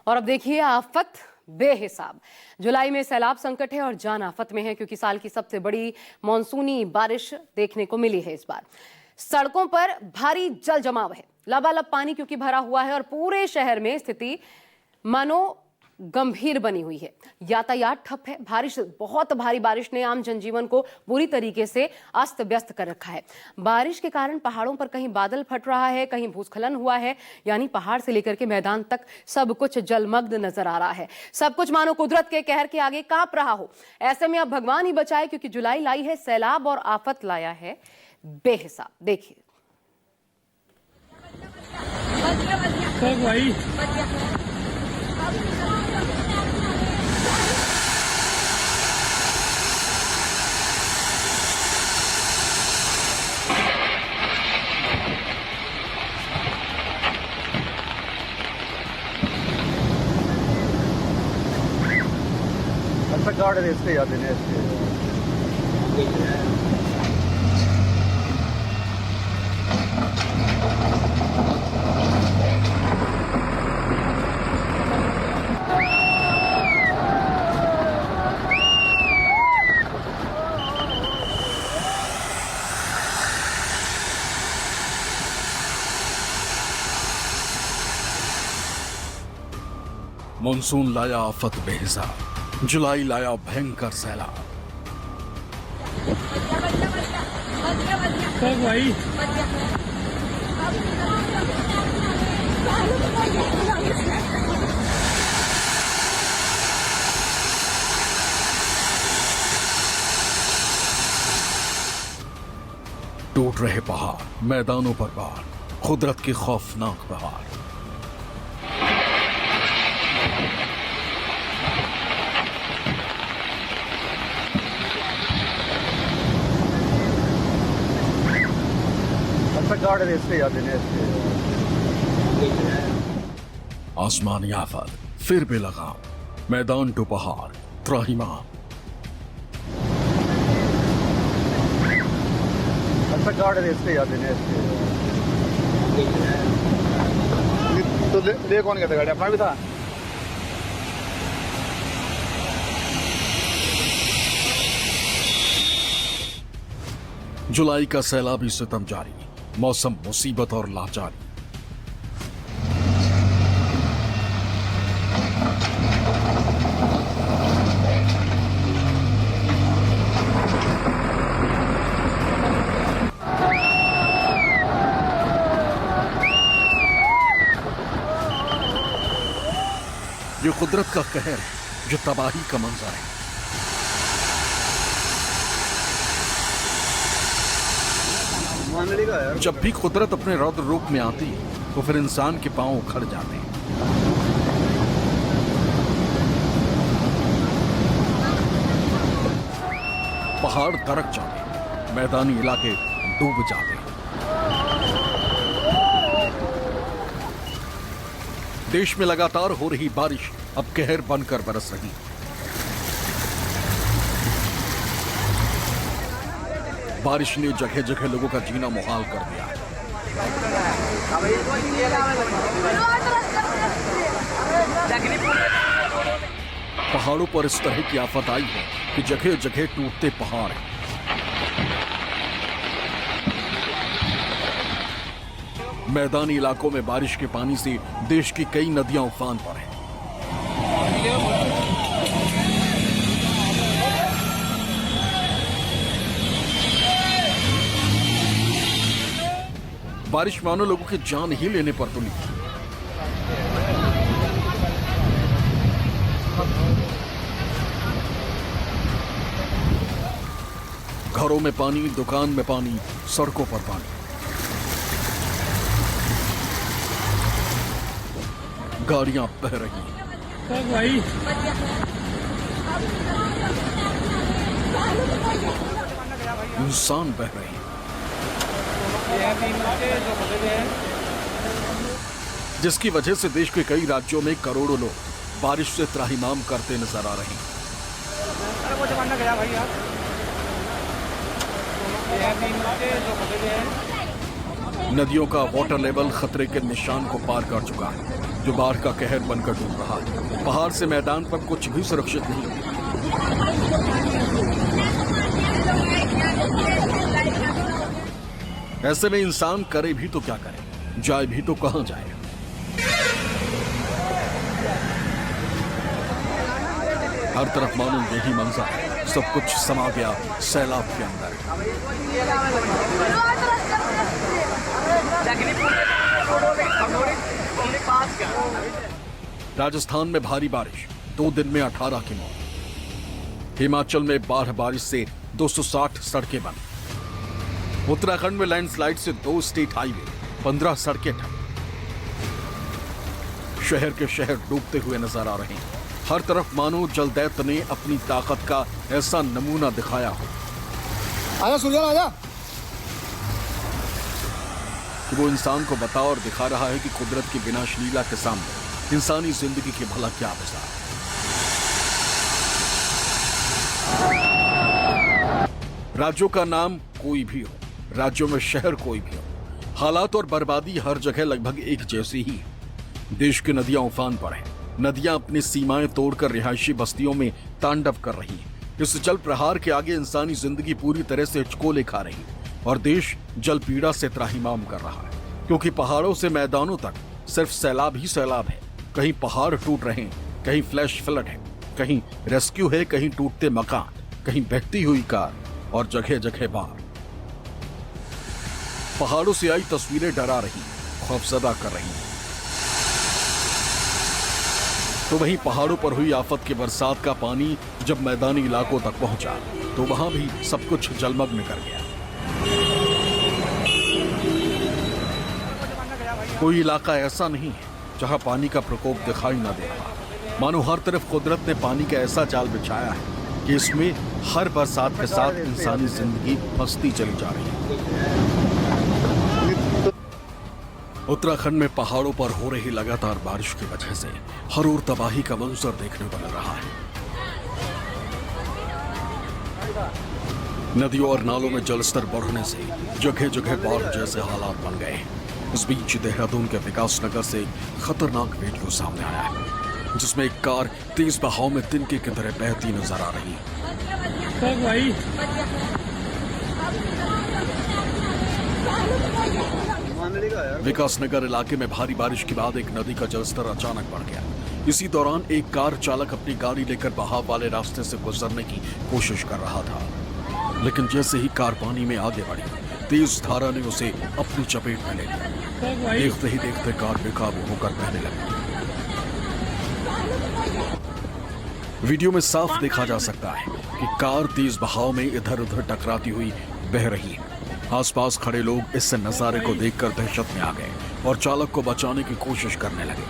और अब देखिए आफत बेहिसाब। जुलाई में सैलाब संकट है और जान आफत में है क्योंकि साल की सबसे बड़ी मॉनसूनी बारिश देखने को मिली है। इस बार सड़कों पर भारी जल जमाव है, लबालब पानी क्योंकि भरा हुआ है और पूरे शहर में स्थिति मानो गंभीर बनी हुई है। यातायात ठप है। बहुत भारी बारिश ने आम जनजीवन को बुरी तरीके से अस्त व्यस्त कर रखा है। बारिश के कारण पहाड़ों पर कहीं बादल फट रहा है, कहीं भूस्खलन हुआ है, यानी पहाड़ से लेकर के मैदान तक सब कुछ जलमग्न नजर आ रहा है। सब कुछ मानो कुदरत के कहर के आगे कांप रहा हो। ऐसे में अब भगवान ही बचाए क्योंकि जुलाई लाई है सैलाब और आफत लाया है बेहिसाब। देखिए गार्ड है इसके याद नहीं इसके। मानसून लाया आफत बेहिसाब, जुलाई लाया भयंकर सैलाब। टूट रहे पहाड़, मैदानों पर बाढ़, कुदरत की खौफनाक बहार। गार्ड है इसके याद नहीं इसके। आसमानी आफत फिर भी लगाम, मैदान टू पहाड़ त्राहिमाम। गार्ड है इसके याद नहीं इसके। तो ले कौन गया था? गाड़ी अपना भी था। जुलाई का सैलाबी सितम जारी, मौसम मुसीबत और लाचारी। ये कुदरत का कहर है, जो तबाही का मंजर है। जब भी कुदरत अपने रौद्र रूप में आती है तो फिर इंसान के पांव उखड़ जाते हैं। पहाड़ दरक जाते, मैदानी इलाके डूब जाते हैं। देश में लगातार हो रही बारिश अब कहर बनकर बरस रही है। बारिश ने जगह जगह लोगों का जीना मुहाल कर दिया है। पहाड़ों पर इस तरह की आफत आई है कि जगह जगह टूटते पहाड़ हैं। मैदानी इलाकों में बारिश के पानी से देश की कई नदियां उफान पर हैं। बारिश मानो लोगों की जान ही लेने पर तुली। घरों में पानी, दुकान में पानी, सड़कों पर पानी। गाड़ियां बह रही हैं। इंसान बह रहे हैं। जिसकी वजह से देश के कई राज्यों में करोड़ों लोग बारिश से त्राहिमाम करते नजर आ रहे हैं। नदियों का वाटर लेवल खतरे के निशान को पार कर चुका है, जो बाढ़ का कहर बनकर डूब रहा है। पहाड़ से मैदान पर कुछ भी सुरक्षित नहीं। ऐसे में इंसान करे भी तो क्या करे, जाए भी तो कहां जाए। हर तरफ मानो यही मंजर है, सब कुछ समा गया सैलाब के अंदर। राजस्थान में भारी बारिश, 2 दिन में 18 की मौत। हिमाचल में बाढ़ बारिश से 260 सड़कें बंद। उत्तराखंड में लैंडस्लाइड से 2 स्टेट हाईवे, 15 सड़कें ठप। शहर के शहर डूबते हुए नजर आ रहे हैं। हर तरफ मानो जलदैत्य ने अपनी ताकत का ऐसा नमूना दिखाया हो। आजा सूर्या आजा। वो इंसान को बता और दिखा रहा है कि कुदरत की विनाश लीला के सामने इंसानी जिंदगी की भला क्या बचा। राज्यों का नाम कोई भी हो, राज्यों में शहर कोई भी हो, हालात और बर्बादी हर जगह लगभग एक जैसी ही है। देश की नदियां उफान पर हैं। नदियां अपनी सीमाएं तोड़कर रिहायशी बस्तियों में तांडव कर रही हैं। इस जल प्रहार के आगे इंसानी जिंदगी पूरी तरह से हिचकोले खा रही है और देश जल पीड़ा से त्राहिमाम कर रहा है, क्योंकि पहाड़ों से मैदानों तक सिर्फ सैलाब ही सैलाब है। कहीं पहाड़ टूट रहे हैं, कहीं फ्लैश फ्लड है, कहीं रेस्क्यू है, कहीं टूटते मकान, कहीं बहती हुई कार और जगह जगह बाढ़। पहाड़ों से आई तस्वीरें डरा रही, खौफजदा कर रही। तो वहीं पहाड़ों पर हुई आफत के बरसात का पानी जब मैदानी इलाकों तक पहुंचा तो वहां भी सब कुछ जलमग्न कर गया। कोई इलाका ऐसा नहीं है जहां पानी का प्रकोप दिखाई न दे रहा। मानो हर तरफ कुदरत ने पानी का ऐसा जाल बिछाया है कि इसमें हर बरसात के साथ इंसानी जिंदगी फंसती चली जा रही है। उत्तराखंड में पहाड़ों पर हो रही लगातार बारिश की वजह से हर ओर तबाही का मंजर देखने को मिल रहा है। नदियों और नालों में जलस्तर बढ़ने से जगह जगह बाढ़ जैसे हालात बन गए हैं। इस बीच देहरादून के विकासनगर से खतरनाक वीडियो सामने आया है, जिसमें एक कार तेज बहाव में तिनके की तरह बहती नजर आ रही है। विकासनगर इलाके में भारी बारिश के बाद एक नदी का जलस्तर अचानक बढ़ गया। इसी दौरान एक कार चालक अपनी गाड़ी लेकर बहाव वाले रास्ते से गुजरने की कोशिश कर रहा था, लेकिन जैसे ही कार पानी में आगे बढ़ी, तेज धारा ने उसे अपनी चपेट में ले लिया। देखते ही देखते कार बेकाबू होकर बहने लगी। वीडियो में साफ देखा जा सकता है कि कार तेज बहाव में इधर उधर टकराती हुई बह रही है। आसपास खड़े लोग इस नजारे को देखकर दहशत में आ गए और चालक को बचाने की कोशिश करने लगे।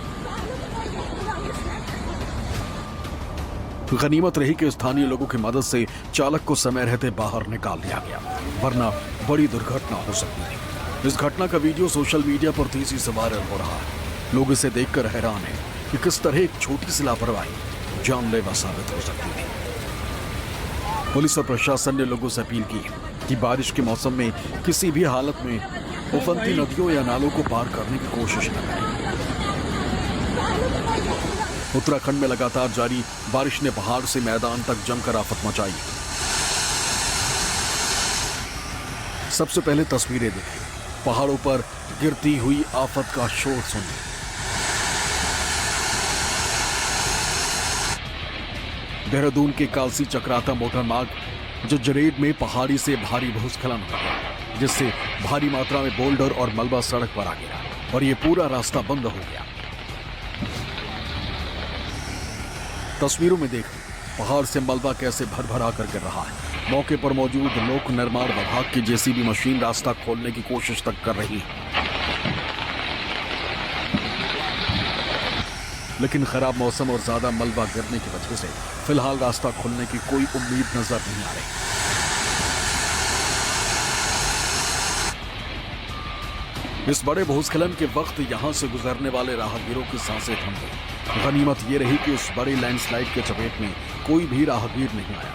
गनीमत रही कि स्थानीय लोगों की मदद से चालक को समय रहते बाहर निकाल लिया गया, वरना बड़ी दुर्घटना हो सकती थी। इस घटना का वीडियो सोशल मीडिया पर तेजी से वायरल हो रहा है। लोग इसे देखकर हैरान हैं कि किस तरह एक छोटी सी लापरवाही जानलेवा साबित हो सकती थी। पुलिस और प्रशासन ने लोगों से अपील की कि बारिश के मौसम में किसी भी हालत में उफनती नदियों या नालों को पार करने की कोशिश न करें। उत्तराखंड में लगातार जारी बारिश ने पहाड़ से मैदान तक जमकर आफत मचाई। सबसे पहले तस्वीरें देखिए, पहाड़ों पर गिरती हुई आफत का शोर सुनिए। देहरादून के कालसी चक्राता मोटर मार्ग जज्जरेड में पहाड़ी से भारी भूस्खलन हो गया, जिससे भारी मात्रा में बोल्डर और मलबा सड़क पर आ गया और ये पूरा रास्ता बंद हो गया। तस्वीरों में देखिए पहाड़ से मलबा कैसे भर आकर गिर रहा है। मौके पर मौजूद लोक निर्माण विभाग की जेसीबी मशीन रास्ता खोलने की कोशिश तक कर रही है, लेकिन खराब मौसम और ज्यादा मलबा गिरने की वजह से फिलहाल रास्ता खुलने की कोई उम्मीद नजर नहीं आ रही। इस बड़े भूस्खलन के वक्त यहां से गुजरने वाले राहगीरों की सांसें थम गई। गनीमत ये रही कि उस बड़ी लैंडस्लाइड के चपेट में कोई भी राहगीर नहीं आया।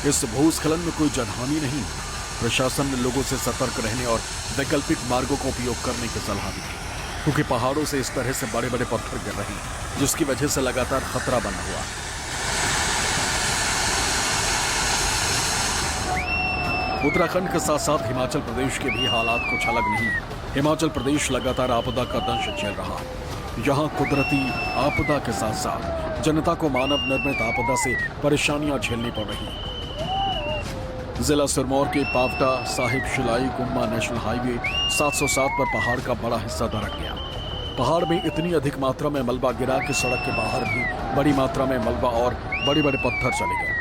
इस भूस्खलन में कोई जनहानि नहीं, प्रशासन ने लोगों से सतर्क रहने और वैकल्पिक मार्गों का उपयोग करने की सलाह दी है, क्योंकि पहाड़ों से इस तरह से बड़े बड़े पत्थर गिर रहे हैं, जिसकी वजह से लगातार खतरा बना हुआ है। उत्तराखंड के साथ साथ हिमाचल प्रदेश के भी हालात कुछ अलग नहीं है। हिमाचल प्रदेश लगातार आपदा का दंश झेल रहा है। यहाँ कुदरती आपदा के साथ साथ जनता को मानव निर्मित आपदा से परेशानियां झेलनी पड़ रही हैं। जिला सिरमौर के पावटा साहिब शिलाई गुम्मा नेशनल हाईवे 707 पर पहाड़ का बड़ा हिस्सा दरक गया। पहाड़ में इतनी अधिक मात्रा में मलबा गिरा कि सड़क के बाहर भी बड़ी मात्रा में मलबा और बड़े बड़े पत्थर चले गए,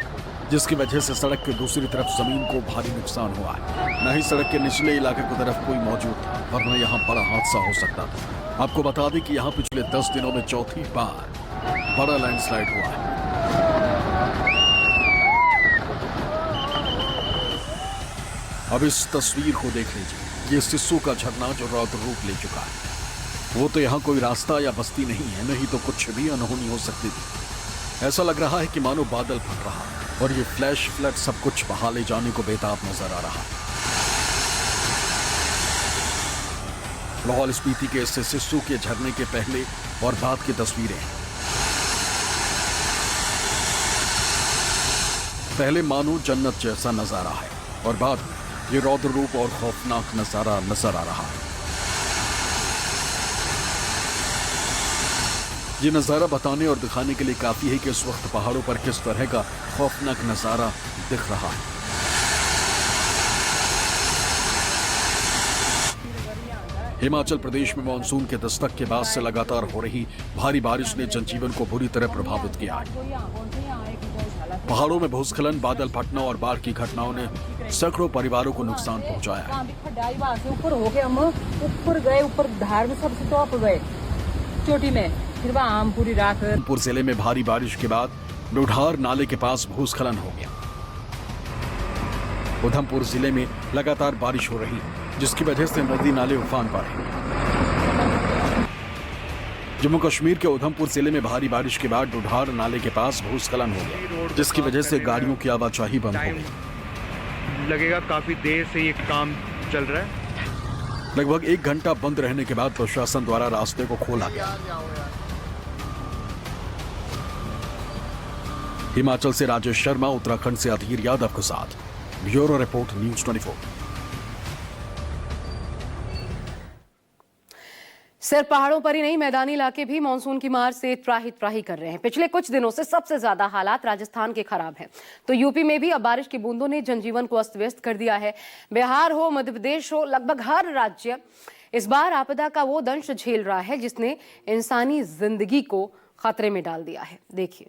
जिसकी वजह से सड़क के दूसरी तरफ जमीन को भारी नुकसान हुआ है। न ही सड़क के निचले इलाके की तरफ कोई मौजूद था, वरना यहाँ बड़ा हादसा हो सकता था। आपको बता दें कि यहाँ पिछले 10 दिनों में चौथी बार बड़ा लैंडस्लाइड हुआ है। अब इस तस्वीर को देख लीजिए। ये सिस्सू का झरना जो रौद्र रूप ले चुका है। वो तो यहाँ कोई रास्ता या बस्ती नहीं है, नहीं तो कुछ भी अनहोनी हो सकती थी। ऐसा लग रहा है कि मानो बादल फट रहा और ये फ्लैश फ्लड सब कुछ बहा ले जाने को बेताब नजर आ रहा है। लाहौल स्पीति के इससे सिस्सू के झरने के पहले और बाद की तस्वीरें हैं। पहले मानो जन्नत जैसा नजारा है और बाद में ये रौद्र रूप और खौफनाक नजारा नजर आ रहा है। ये नजारा बताने और दिखाने के लिए काफी है कि इस वक्त पहाड़ों पर किस तरह का खौफनाक नजारा दिख रहा है। हिमाचल प्रदेश में मानसून के दस्तक के बाद से लगातार हो रही भारी बारिश ने जनजीवन को बुरी तरह प्रभावित किया है। पहाड़ों में भूस्खलन, बादल फटना और बाढ़ की घटनाओं ने सैकड़ों परिवारों को नुकसान पहुंचाया है। ऊपर हो गए, हम ऊपर गए, ऊपर धार में सबसे टॉप गए चोटी में, फिर वहाँ हम पूरी रात। उधमपुर जिले में भारी बारिश के बाद डोढार नाले के पास भूस्खलन हो गया। उधमपुर जिले में लगातार बारिश हो रही है, जिसकी वजह से नदी नाले उफान पर हैं। जम्मू कश्मीर के उधमपुर जिले में भारी बारिश के बाद डोढार नाले के पास भूस्खलन हो गया, जिसकी वजह से गाड़ियों की आवाजाही बंद हो गई। लगेगा काफी देर से ये काम चल रहा है। लगभग 1 घंटा बंद रहने के बाद प्रशासन द्वारा रास्ते को खोला गया। हिमाचल से राजेश शर्मा, उत्तराखंड से अधीर यादव के साथ ब्यूरो रिपोर्ट न्यूज़ 24। सिर्फ पहाड़ों पर ही नहीं, मैदानी इलाके भी मानसून की मार से त्राही त्राही कर रहे हैं। पिछले कुछ दिनों से सबसे ज्यादा हालात राजस्थान के खराब हैं, तो यूपी में भी अब बारिश की बूंदों ने जनजीवन को अस्त व्यस्त कर दिया है। बिहार हो, मध्य प्रदेश हो, लगभग हर राज्य इस बार आपदा का वो दंश झेल रहा है जिसने इंसानी जिंदगी को खतरे में डाल दिया है। देखिए।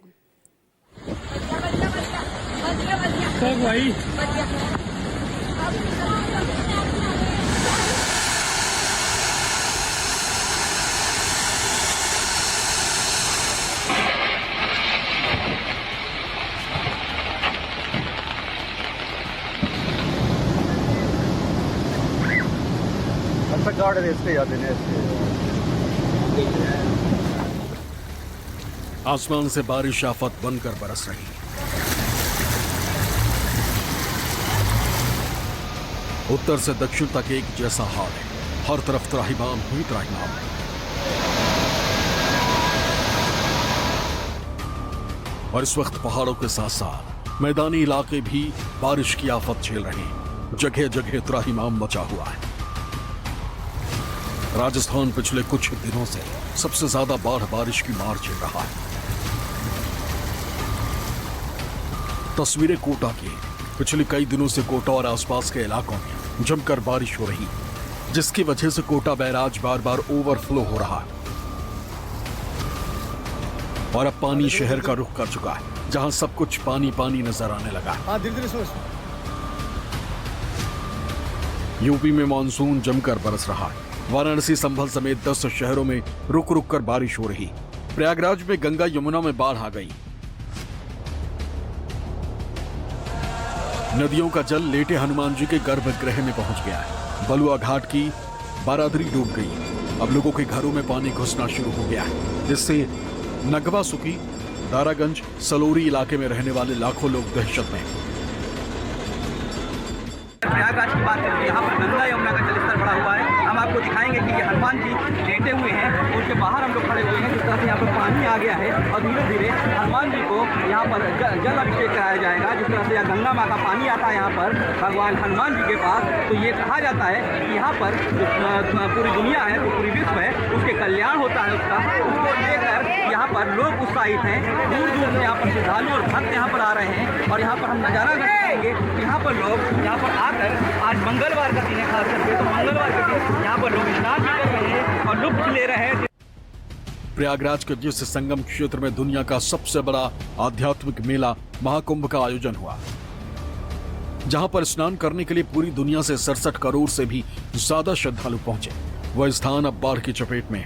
गाड़ इसके याद है आसमान से बारिश आफत बनकर बरस रही है। उत्तर से दक्षिण तक एक जैसा हाल है, हर तरफ त्राहिमाम ही त्राहिमाम है। और इस वक्त पहाड़ों के साथ साथ मैदानी इलाके भी बारिश की आफत झेल रहे हैं। जगह जगह त्राहिमाम मचा हुआ है। राजस्थान पिछले कुछ दिनों से सबसे ज्यादा बाढ़ बारिश की मार झेल रहा है। तस्वीरें कोटा की। पिछले कई दिनों से कोटा और आसपास के इलाकों में जमकर बारिश हो रही, जिसकी वजह से कोटा बैराज बार बार ओवरफ्लो हो रहा है और अब पानी शहर का रुख कर चुका है, जहां सब कुछ पानी पानी नजर आने लगा है। यूपी में मानसून जमकर बरस रहा है। वाराणसी, संभल समेत 10 शहरों में रुक रुक कर बारिश हो रही। प्रयागराज में गंगा यमुना में बाढ़ आ गई। नदियों का जल लेटे हनुमान जी के गर्भगृह में पहुंच गया है। बलुआ घाट की बारादरी डूब गई। अब लोगों के घरों में पानी घुसना शुरू हो गया है, जिससे नगवा सुकी, दारागंज, सलोरी इलाके में रहने वाले लाखों लोग दहशत में हैं। प्रयागराज की बात करें तो यहाँ पर गंगा यमुना का जलस्तर बढ़ा हुआ है। हम आपको दिखाएंगे कि ये हनुमान जी लेटे हुए हैं, उनके बाहर हम लोग खड़े हुए हैं। जिस तरह से यहाँ पर पानी आ गया है और धीरे धीरे हनुमान जी को यहाँ पर जल अभिषेक कराया जाएगा। जिस तरह से गंगा माँ का पानी आता है यहाँ पर भगवान हनुमान जी के पास, तो ये कहा जाता है कि यहाँ पर जो पूरी दुनिया है, जो पूरी विश्व है, उसके कल्याण होता है उसको लेकर यहाँ पर लोग उत्साहित हैं। दूर दूर से यहाँ पर श्रद्धालु और भक्त यहाँ पर आ रहे हैं और यहाँ पर हम नज़ारा देखेंगे। यहाँ पर लोग यहाँ पर आकर, आज मंगलवार का दिन है खास करके, तो मंगलवार के दिन यहाँ पर लोग स्नान भी कर रहे हैं और लुत्फ ले रहे हैं। प्रयागराज के जिस संगम क्षेत्र में दुनिया का सबसे बड़ा आध्यात्मिक मेला महाकुंभ का आयोजन हुआ, जहां पर स्नान करने के लिए पूरी दुनिया से 67 करोड़ से भी ज्यादा श्रद्धालु पहुंचे, वह स्थान अब बाढ़ की चपेट में है।